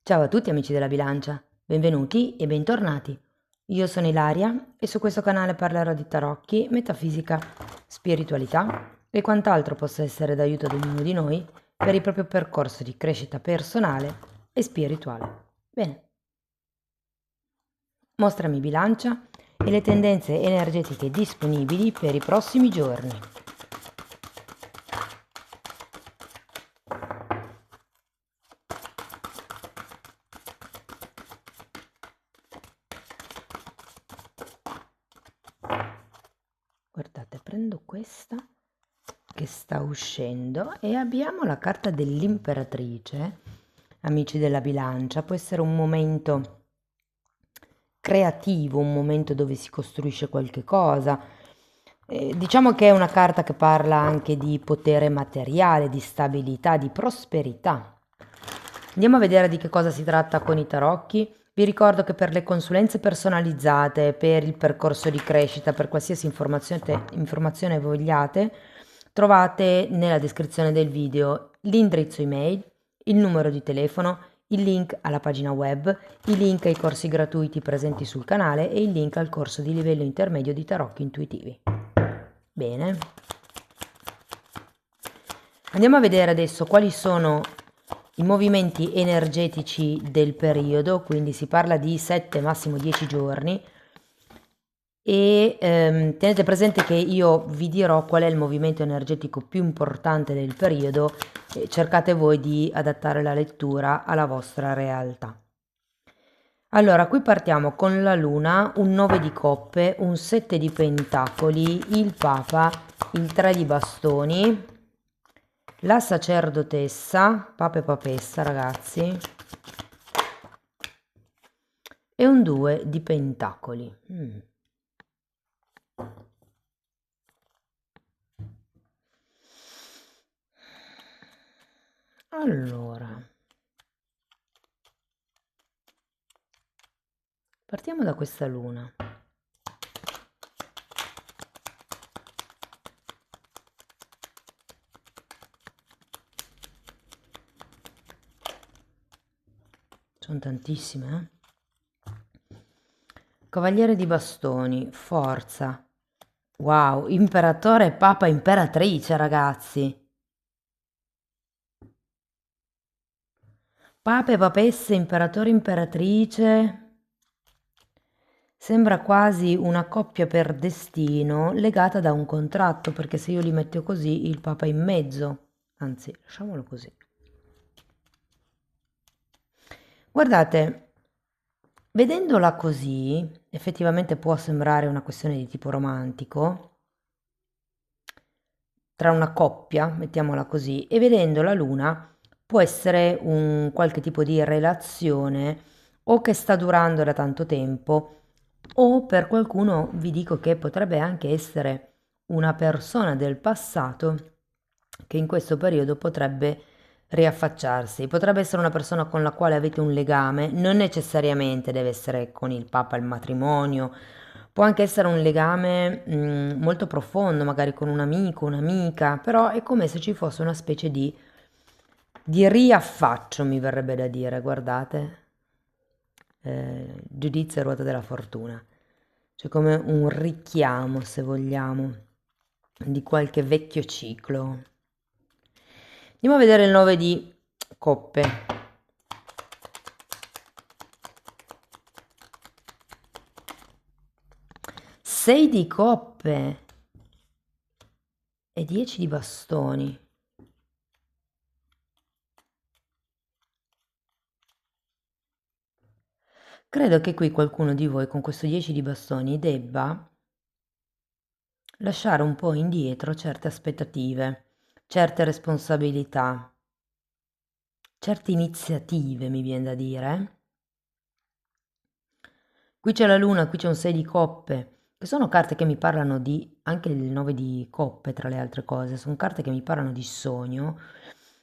Ciao a tutti amici della bilancia, benvenuti e bentornati. Io sono Ilaria e su questo canale parlerò di tarocchi, metafisica, spiritualità e quant'altro possa essere d'aiuto ad ognuno di noi per il proprio percorso di crescita personale e spirituale. Bene, mostrami bilancia e le tendenze energetiche disponibili per i prossimi giorni. Guardate, prendo questa che sta uscendo e abbiamo la carta dell'imperatrice. Amici della bilancia, può essere un momento creativo, un momento dove si costruisce qualche cosa. Diciamo che è una carta che parla anche di potere materiale, di stabilità, di prosperità. Andiamo a vedere di che cosa si tratta con i tarocchi. Vi ricordo che per le consulenze personalizzate, per il percorso di crescita, per qualsiasi informazione vogliate, trovate nella descrizione del video l'indirizzo email, il numero di telefono, il link alla pagina web, i link ai corsi gratuiti presenti sul canale e il link al corso di livello intermedio di tarocchi intuitivi. Bene. Andiamo a vedere adesso quali sono i movimenti energetici del periodo, quindi si parla di 7, massimo 10 giorni. E tenete presente che io vi dirò qual è il movimento energetico più importante del periodo e cercate voi di adattare la lettura alla vostra realtà. Allora, qui partiamo con la luna, un 9 di coppe, un 7 di pentacoli, il papa, il 3 di bastoni, la sacerdotessa, papa e papessa ragazzi, e un 2 di pentacoli. Allora, partiamo da questa luna. Sono tantissime, Cavaliere di bastoni, forza. Wow, imperatore, papa, imperatrice, ragazzi. Pape, papesse, imperatore, imperatrice. Sembra quasi una coppia per destino legata da un contratto, perché se io li metto così, il papa è in mezzo. Anzi, lasciamolo così. Guardate, vedendola così, effettivamente può sembrare una questione di tipo romantico, tra una coppia, mettiamola così, e vedendo la luna può essere un qualche tipo di relazione o che sta durando da tanto tempo o per qualcuno vi dico che potrebbe anche essere una persona del passato che in questo periodo potrebbe riaffacciarsi. Potrebbe essere una persona con la quale avete un legame, non necessariamente deve essere con il Papa il matrimonio, può anche essere un legame molto profondo, magari con un amico, un'amica, però è come se ci fosse una specie di riaffaccio, mi verrebbe da dire, guardate, giudizio e ruota della fortuna, cioè come un richiamo, se vogliamo, di qualche vecchio ciclo. Andiamo a vedere il 9 di coppe. 6 di coppe e 10 di bastoni. Credo che qui qualcuno di voi con questo 10 di bastoni debba lasciare un po' indietro certe aspettative, certe responsabilità, certe iniziative, mi viene da dire. Qui c'è la luna, qui c'è un 6 di coppe, che sono carte che mi parlano di, anche il 9 di coppe tra le altre cose, sono carte che mi parlano di sogno,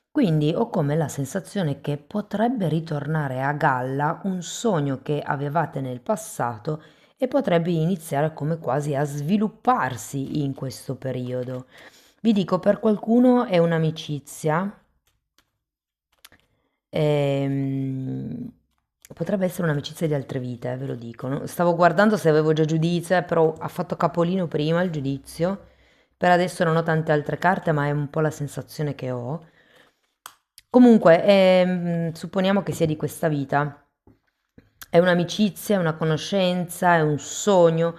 quindi ho come la sensazione che potrebbe ritornare a galla un sogno che avevate nel passato e potrebbe iniziare come quasi a svilupparsi in questo periodo. Vi dico, per qualcuno è un'amicizia, Potrebbe essere un'amicizia di altre vite, ve lo dico. Stavo guardando se avevo già giudizio, però ha fatto capolino prima il giudizio. Per adesso non ho tante altre carte, ma è un po' la sensazione che ho. Comunque, supponiamo che sia di questa vita. È un'amicizia, è una conoscenza, è un sogno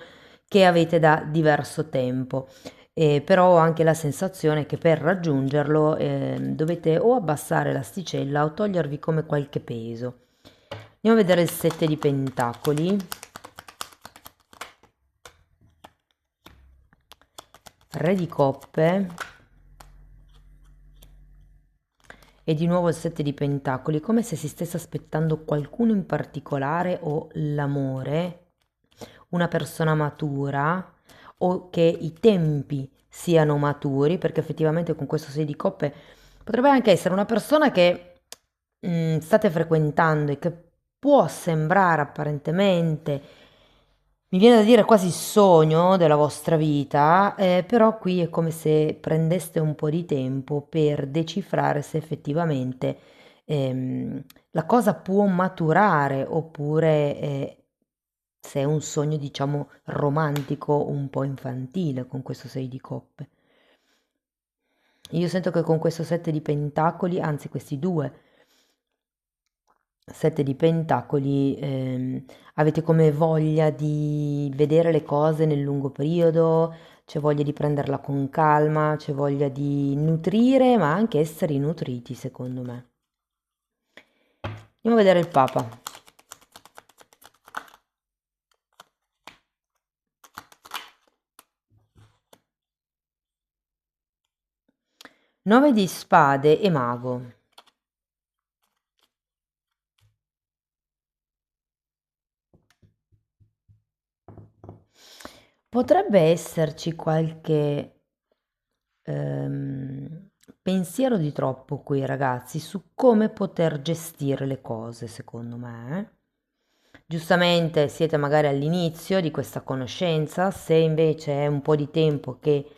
che avete da diverso tempo. Però ho anche la sensazione che per raggiungerlo dovete o abbassare l'asticella o togliervi come qualche peso. Andiamo a vedere il 7 di pentacoli. Re di coppe. E di nuovo il 7 di pentacoli, come se si stesse aspettando qualcuno in particolare o l'amore, una persona matura o che i tempi siano maturi, perché effettivamente con questo 6 di coppe potrebbe anche essere una persona che state frequentando e che può sembrare apparentemente, mi viene da dire quasi il sogno della vostra vita, però qui è come se prendeste un po' di tempo per decifrare se effettivamente la cosa può maturare oppure se è un sogno, diciamo, romantico, un po' infantile con questo 6 di coppe. Io sento che con questo 7 di pentacoli, anzi questi due 7 di pentacoli, avete come voglia di vedere le cose nel lungo periodo, c'è voglia di prenderla con calma, c'è voglia di nutrire, ma anche essere nutriti, secondo me. Andiamo a vedere il Papa. Nove di spade e mago. Potrebbe esserci qualche pensiero di troppo qui, ragazzi, su come poter gestire le cose, secondo me. Giustamente siete magari all'inizio di questa conoscenza, se invece è un po' di tempo che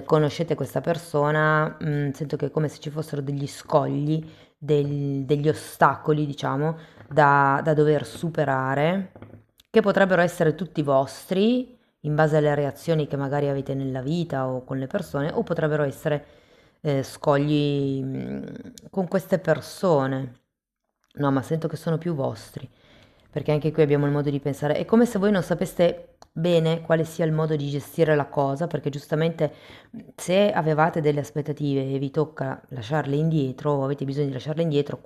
conoscete questa persona, sento che è come se ci fossero degli scogli, degli ostacoli, diciamo, da dover superare, che potrebbero essere tutti vostri, in base alle reazioni che magari avete nella vita o con le persone, o potrebbero essere scogli con queste persone. No, ma sento che sono più vostri, perché anche qui abbiamo il modo di pensare. È come se voi non sapeste bene quale sia il modo di gestire la cosa, perché giustamente se avevate delle aspettative e vi tocca lasciarle indietro, o avete bisogno di lasciarle indietro,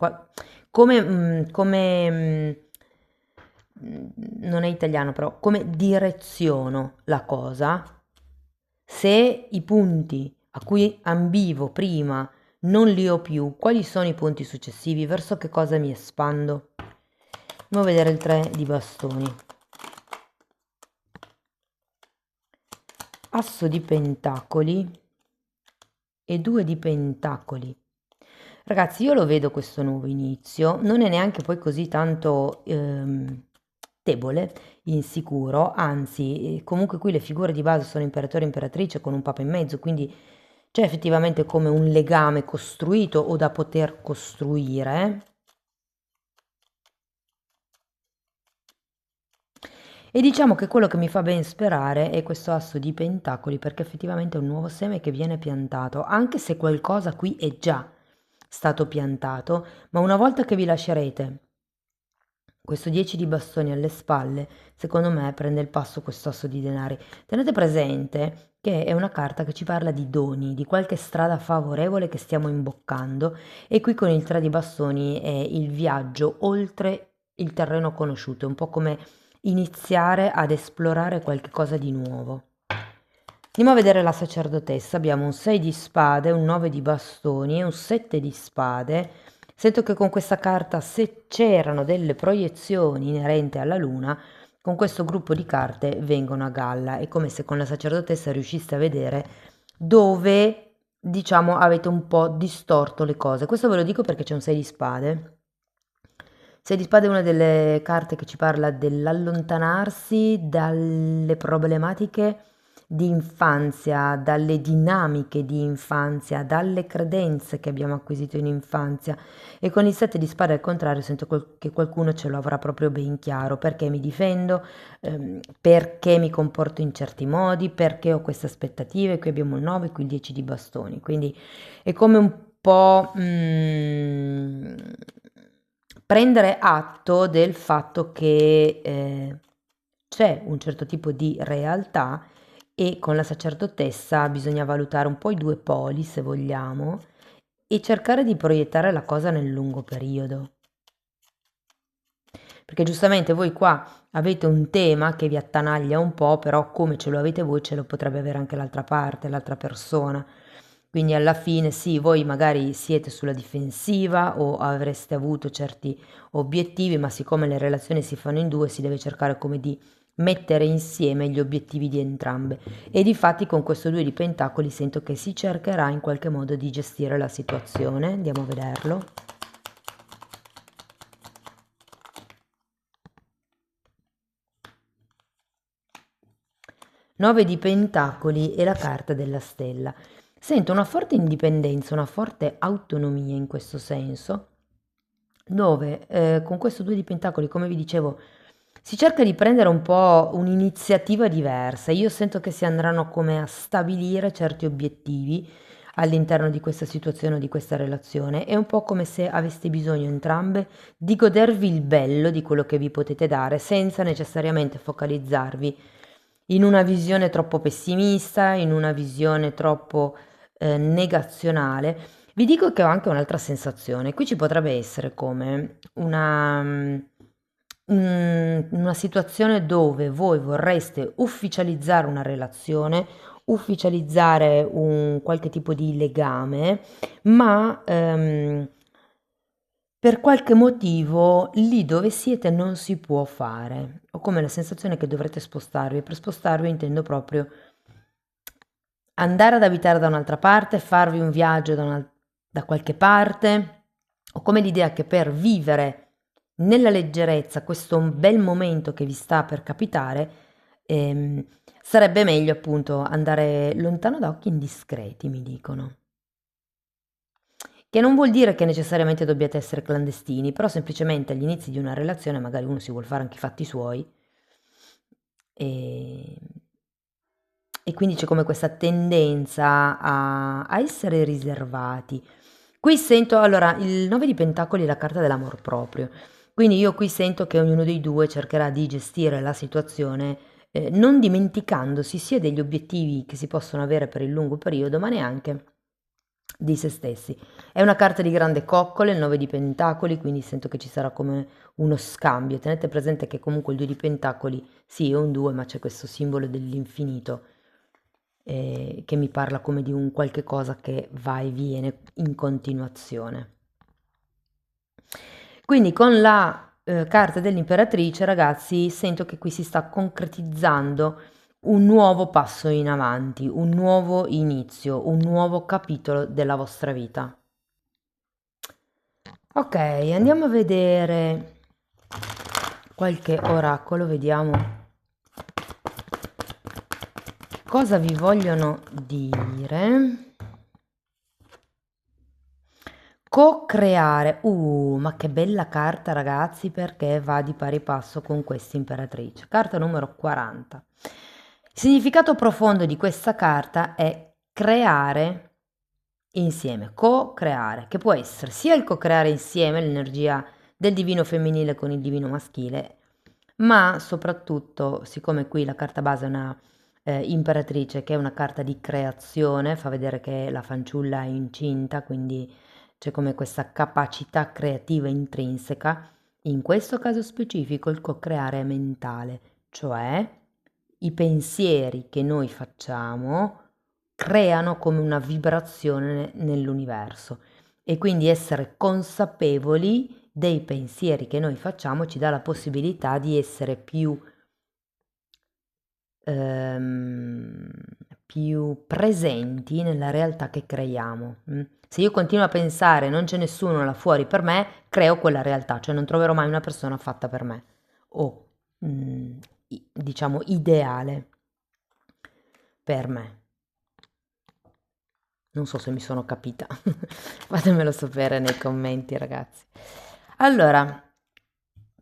non è italiano però, come direziono la cosa, se i punti a cui ambivo prima non li ho più, quali sono i punti successivi? Verso che cosa mi espando? Andiamo a vedere il 3 di bastoni. Asso di pentacoli e 2 di pentacoli. Ragazzi, io lo vedo questo nuovo inizio, non è neanche poi così tanto debole, insicuro, anzi, comunque qui le figure di base sono imperatore e imperatrice con un papa in mezzo, quindi c'è effettivamente come un legame costruito o da poter costruire. E diciamo che quello che mi fa ben sperare è questo asso di pentacoli, perché effettivamente è un nuovo seme che viene piantato, anche se qualcosa qui è già stato piantato, ma una volta che vi lascerete questo 10 di bastoni alle spalle, secondo me prende il passo questo asso di denari. Tenete presente che è una carta che ci parla di doni, di qualche strada favorevole che stiamo imboccando, e qui con il 3 di bastoni è il viaggio oltre il terreno conosciuto, è un po' come iniziare ad esplorare qualche cosa di nuovo. Andiamo a vedere la sacerdotessa, abbiamo un 6 di spade, un 9 di bastoni e un 7 di spade. Sento che con questa carta, se c'erano delle proiezioni inerenti alla luna, con questo gruppo di carte vengono a galla. È come se con la sacerdotessa riusciste a vedere dove, diciamo, avete un po' distorto le cose. Questo ve lo dico perché c'è un 6 di spade. 6 di spade è una delle carte che ci parla dell'allontanarsi dalle problematiche di infanzia, dalle dinamiche di infanzia, dalle credenze che abbiamo acquisito in infanzia. E con il 7 di spade al contrario sento che qualcuno ce lo avrà proprio ben chiaro, perché mi difendo, perché mi comporto in certi modi, perché ho queste aspettative. Qui abbiamo il 9, qui il 10 di bastoni, quindi è come un po' prendere atto del fatto che c'è un certo tipo di realtà e con la sacerdotessa bisogna valutare un po' i due poli, se vogliamo, e cercare di proiettare la cosa nel lungo periodo. Perché giustamente voi qua avete un tema che vi attanaglia un po', però come ce lo avete voi ce lo potrebbe avere anche l'altra parte, l'altra persona. Quindi alla fine sì, voi magari siete sulla difensiva o avreste avuto certi obiettivi, ma siccome le relazioni si fanno in due, si deve cercare come di mettere insieme gli obiettivi di entrambe. E difatti con questo 2 di pentacoli sento che si cercherà in qualche modo di gestire la situazione. Andiamo a vederlo. 9 di pentacoli e la carta della stella. Sento una forte indipendenza, una forte autonomia in questo senso, dove con questo 2 di pentacoli, come vi dicevo, si cerca di prendere un po' un'iniziativa diversa. Io sento che si andranno come a stabilire certi obiettivi all'interno di questa situazione o di questa relazione. È un po' come se aveste bisogno entrambe di godervi il bello di quello che vi potete dare senza necessariamente focalizzarvi in una visione troppo pessimista, in una visione troppo negazionale. Vi dico che ho anche un'altra sensazione. Qui ci potrebbe essere come una situazione dove voi vorreste ufficializzare una relazione, ufficializzare un qualche tipo di legame, ma per qualche motivo lì dove siete non si può fare. Ho come la sensazione che dovrete spostarvi. Per spostarvi intendo proprio andare ad abitare da un'altra parte, farvi un viaggio da qualche parte, o come l'idea che per vivere nella leggerezza questo bel momento che vi sta per capitare, sarebbe meglio appunto andare lontano da occhi indiscreti, mi dicono. Che non vuol dire che necessariamente dobbiate essere clandestini, però semplicemente agli inizi di una relazione magari uno si vuol fare anche i fatti suoi e, e quindi c'è come questa tendenza a essere riservati. Qui sento, allora, il 9 di pentacoli è la carta dell'amor proprio, quindi io qui sento che ognuno dei due cercherà di gestire la situazione non dimenticandosi sia degli obiettivi che si possono avere per il lungo periodo, ma neanche di se stessi. È una carta di grande coccole, il 9 di pentacoli, quindi sento che ci sarà come uno scambio. Tenete presente che comunque il 2 di pentacoli, sì, è un 2, ma c'è questo simbolo dell'infinito che mi parla come di un qualche cosa che va e viene in continuazione. Quindi con la carta dell'imperatrice, ragazzi, sento che qui si sta concretizzando un nuovo passo in avanti, un nuovo inizio, un nuovo capitolo della vostra vita. Ok, andiamo a vedere qualche oracolo, vediamo cosa vi vogliono dire. Co-creare, ma che bella carta ragazzi, perché va di pari passo con questa imperatrice. Carta numero 40. Il significato profondo di questa carta è creare insieme, co-creare, che può essere sia il co-creare insieme, l'energia del divino femminile con il divino maschile, ma soprattutto, siccome qui la carta base è una imperatrice, che è una carta di creazione, fa vedere che la fanciulla è incinta, quindi c'è come questa capacità creativa intrinseca. In questo caso specifico il co-creare è mentale, cioè i pensieri che noi facciamo creano come una vibrazione nell'universo e quindi essere consapevoli dei pensieri che noi facciamo ci dà la possibilità di essere ehm, più presenti nella realtà che creiamo. Se io continuo a pensare non c'è nessuno là fuori per me, creo quella realtà, cioè non troverò mai una persona fatta per me o diciamo ideale. per me. Non so se mi sono capita, fatemelo sapere nei commenti, ragazzi. Allora,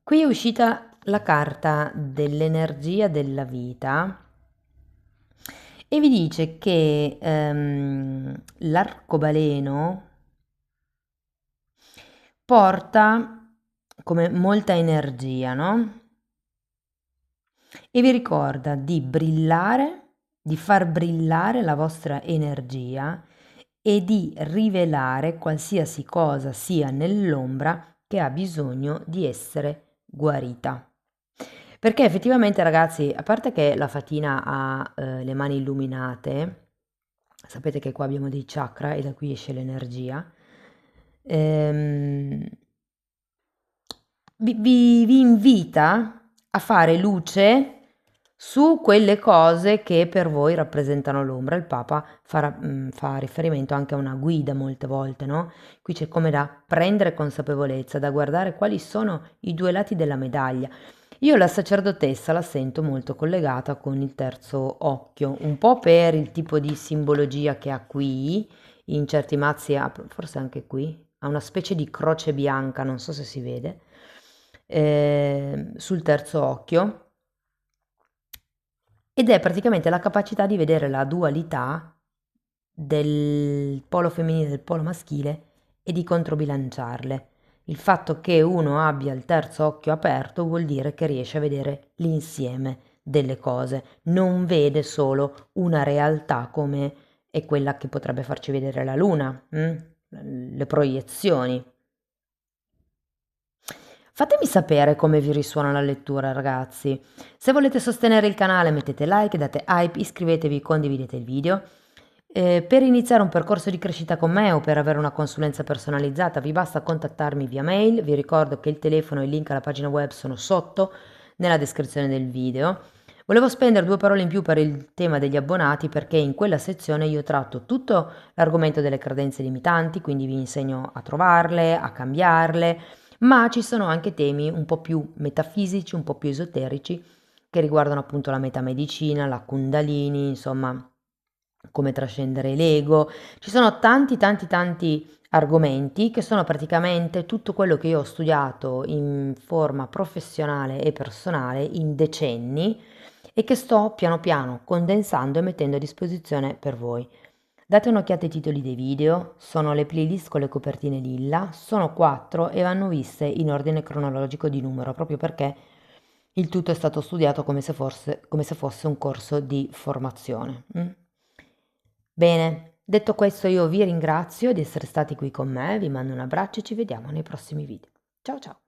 qui è uscita la carta dell'energia della vita e vi dice che l'arcobaleno porta come molta energia, no? E vi ricorda di brillare, di far brillare la vostra energia e di rivelare qualsiasi cosa sia nell'ombra che ha bisogno di essere guarita. Perché effettivamente, ragazzi, a parte che la fatina ha le mani illuminate, sapete che qua abbiamo dei chakra e da qui esce l'energia, ehm, vi invita a fare luce su quelle cose che per voi rappresentano l'ombra. Il Papa fa riferimento anche a una guida molte volte, no? Qui c'è come da prendere consapevolezza, da guardare quali sono i due lati della medaglia. Io la sacerdotessa la sento molto collegata con il terzo occhio, un po' per il tipo di simbologia che ha qui, in certi mazzi, forse anche qui, ha una specie di croce bianca, non so se si vede, sul terzo occhio, ed è praticamente la capacità di vedere la dualità del polo femminile e del polo maschile e di controbilanciarle. Il fatto che uno abbia il terzo occhio aperto vuol dire che riesce a vedere l'insieme delle cose, non vede solo una realtà come è quella che potrebbe farci vedere la luna, le proiezioni. Fatemi sapere come vi risuona la lettura, ragazzi. Se volete sostenere il canale mettete like, date hype, iscrivetevi, condividete il video. Per iniziare un percorso di crescita con me o per avere una consulenza personalizzata vi basta contattarmi via mail. Vi ricordo che il telefono e il link alla pagina web sono sotto nella descrizione del video. Volevo spendere 2 parole in più per il tema degli abbonati perché in quella sezione io tratto tutto l'argomento delle credenze limitanti, quindi vi insegno a trovarle, a cambiarle, ma ci sono anche temi un po' più metafisici, un po' più esoterici, che riguardano appunto la metamedicina, la Kundalini, insomma, come trascendere l'ego. Ci sono tanti argomenti che sono praticamente tutto quello che io ho studiato in forma professionale e personale in decenni e che sto piano piano condensando e mettendo a disposizione per voi. Date un'occhiata ai titoli dei video, sono le playlist con le copertine lilla, sono 4 e vanno viste in ordine cronologico di numero, proprio perché il tutto è stato studiato come se fosse un corso di formazione. Bene, detto questo io vi ringrazio di essere stati qui con me, vi mando un abbraccio e ci vediamo nei prossimi video. Ciao ciao!